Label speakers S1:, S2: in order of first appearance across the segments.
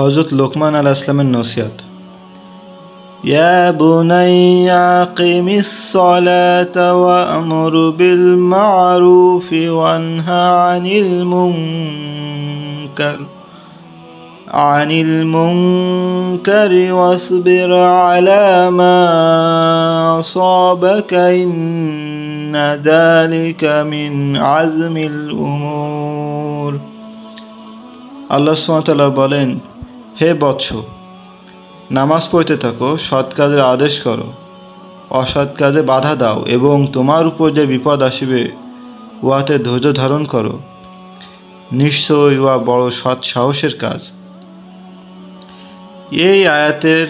S1: হযরত লোকমান আলাইহিস সালামের নসিহত। ইয়া বুনাইয়া আকিমিস সালাতা ওয়া'মুর বিল মা'রুফি ওয়ানহা আনিল মুনকারি ওয়াসবির আলা মা আসাবাকা ইন্না যালিকা মিন আযমিল উমুর। আল্লাহ সুবহানাহু ওয়া তাআলা বলেন, হে বৎস, নামাজ পড়তে থাকো, সৎ কাজের আদেশ করো, অসৎ কাজে বাধা দাও এবং তোমার উপর যে বিপদ আসিবে উহাতে ধৈর্য ধারণ করো। নিশ্চয়ই উহা বড় সৎ সাহসের কাজ। এই আয়াতের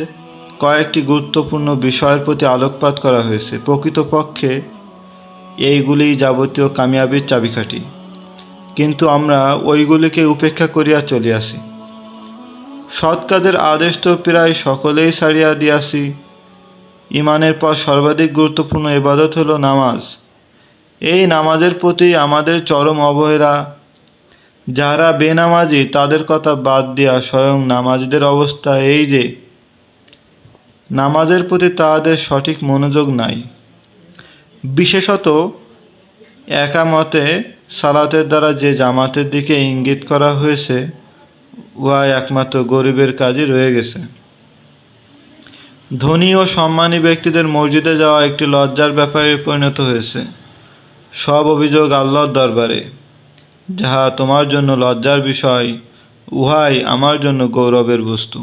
S1: কয়েকটি গুরুত্বপূর্ণ বিষয়ের প্রতি আলোকপাত করা হয়েছে। প্রকৃতপক্ষে এইগুলি যাবতীয় কামিয়াবির চাবিকাঠি, কিন্তু আমরা ওইগুলিকে উপেক্ষা করিয়া চলিয়াছি। সৎ কাজের আদেশ তো প্রায় সকলেই ছাড়িয়া দিয়াছি। ঈমানের পর সর্বাধিক গুরুত্বপূর্ণ ইবাদত হল নামাজ। এই নামাজের প্রতি আমাদের চরম অবহেলা। যারা বেনামাজি তাদের কথা বাদ দিয়া স্বয়ং নামাজীদের অবস্থা এই যে, নামাজের প্রতি তাদের সঠিক মনোযোগ নাই। বিশেষত একামতে সালাতের দ্বারা যে জামাতের দিকে ইঙ্গিত করা হয়েছে, উহা একমাত্র গরিবের কাজই রয়ে গেছে। ধনী ও সম্মানী ব্যক্তিদের মসজিদে যাওয়া একটি লজ্জার ব্যাপারে পরিণত হয়েছে। সব অভিযোগ আল্লাহর দরবারে। যাহা তোমার জন্য লজ্জার বিষয়, উহাই আমার জন্য গৌরবের বস্তু।